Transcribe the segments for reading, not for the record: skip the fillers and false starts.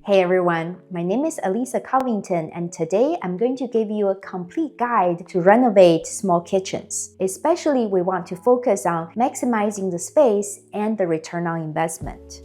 Hey everyone, my name is Elisa Covington and today I'm going to give you a complete guide to renovate small kitchens. Especially we want to focus on maximizing the space and the return on investment.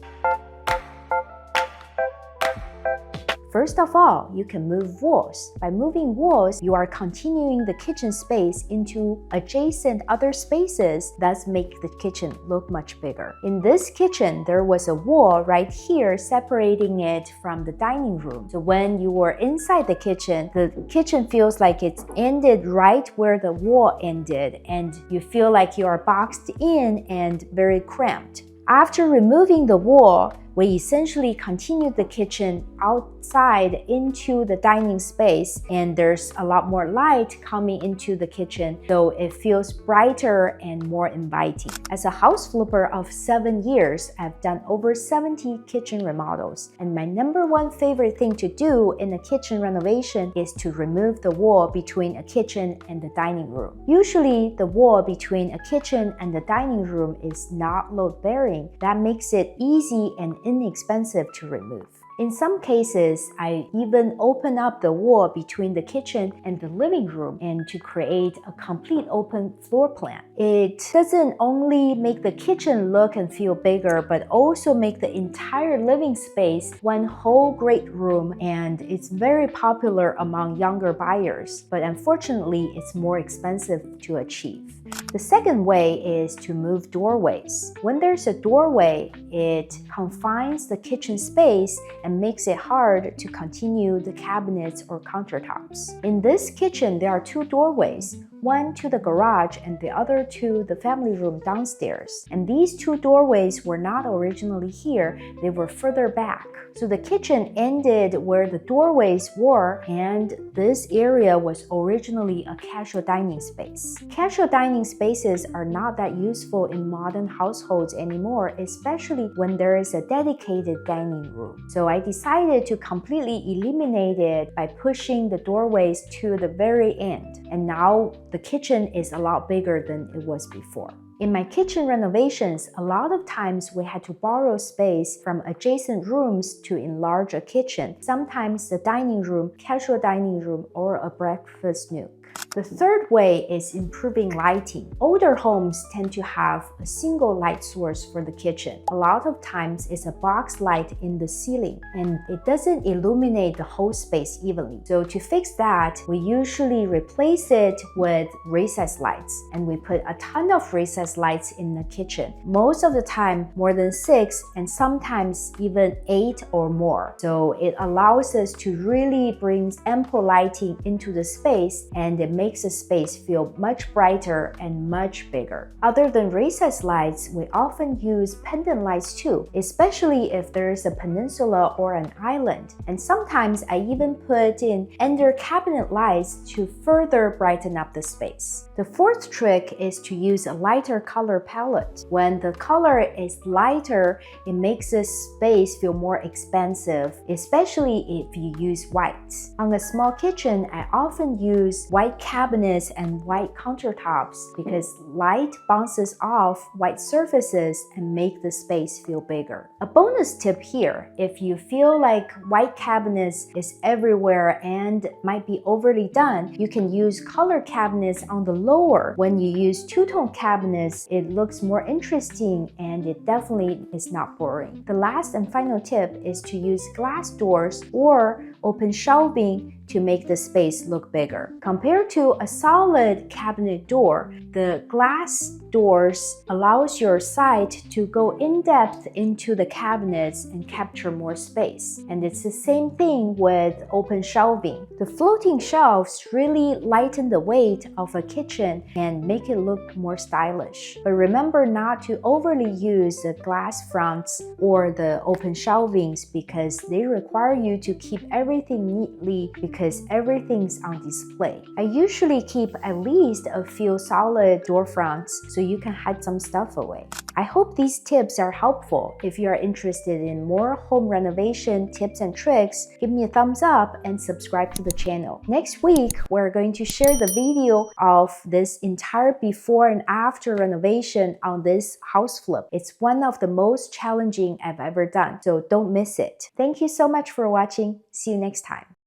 First of all, you can move walls. By moving walls, you are continuing the kitchen space into adjacent other spaces, thus make the kitchen look much bigger. In this kitchen, there was a wall right here separating it from the dining room. So when you were inside the kitchen feels like it's ended right where the wall ended, and you feel like you are boxed in and very cramped. After removing the wall, we essentially continued the kitchen outside into the dining space, and there's a lot more light coming into the kitchen, so it feels brighter and more inviting. As a house flipper of 7 years, I've done over 70 kitchen remodels, and my number one favorite thing to do in a kitchen renovation is to remove the wall between a kitchen and the dining room. Usually, the wall between a kitchen and the dining room is not load-bearing. That makes it easy and inexpensive to remove. In some cases, I even open up the wall between the kitchen and the living room and to create a complete open floor plan. It doesn't only make the kitchen look and feel bigger, but also make the entire living space one whole great room, and it's very popular among younger buyers, but unfortunately, it's more expensive to achieve. The second way is to move doorways. When there's a doorway, it confines the kitchen space and makes it hard to continue the cabinets or countertops. In this kitchen, there are two doorways, one to the garage and the other to the family room downstairs. And these two doorways were not originally here, they were further back. So the kitchen ended where the doorways were, and this area was originally a casual dining space. Casual dining spaces are not that useful in modern households anymore, especially when there is a dedicated dining room. So I decided to completely eliminate it by pushing the doorways to the very end. And now the kitchen is a lot bigger than it was before. In my kitchen renovations, a lot of times we had to borrow space from adjacent rooms to enlarge a kitchen, sometimes the dining room, casual dining room, or a breakfast nook. The third way is improving lighting. Older homes tend to have a single light source for the kitchen. A lot of times it's a box light in the ceiling, and it doesn't illuminate the whole space evenly. So to fix that, we usually replace it with recessed lights, and we put a ton of recessed lights in the kitchen. Most of the time, more than 6, and sometimes even 8 or more. So it allows us to really bring ample lighting into the space, and it makes the space feel much brighter and much bigger. Other than recessed lights, we often use pendant lights too, especially if there is a peninsula or an island. And sometimes I even put in under cabinet lights to further brighten up the space. The fourth trick is to use a lighter color palette. When the color is lighter, it makes the space feel more expansive, especially if you use white. On a small kitchen, I often use white cabinets and white countertops because light bounces off white surfaces and make the space feel bigger. A bonus tip here, if you feel like white cabinets is everywhere and might be overly done, you can use color cabinets on the lower. When you use two-tone cabinets, it looks more interesting and it definitely is not boring. The last and final tip is to use glass doors or open shelving to make the space look bigger. Compared to a solid cabinet door, the glass doors allows your site to go in depth into the cabinets and capture more space. And it's the same thing with open shelving. The floating shelves really lighten the weight of a kitchen and make it look more stylish. But remember not to overly use the glass fronts or the open shelvings because they require you to keep everything neatly because because everything's on display. I usually keep at least a few solid door fronts so you can hide some stuff away. I hope these tips are helpful. If you are interested in more home renovation tips and tricks, give me a thumbs up and subscribe to the channel. Next week, we're going to share the video of this entire before and after renovation on this house flip. It's one of the most challenging I've ever done, so don't miss it. Thank you so much for watching. See you next time.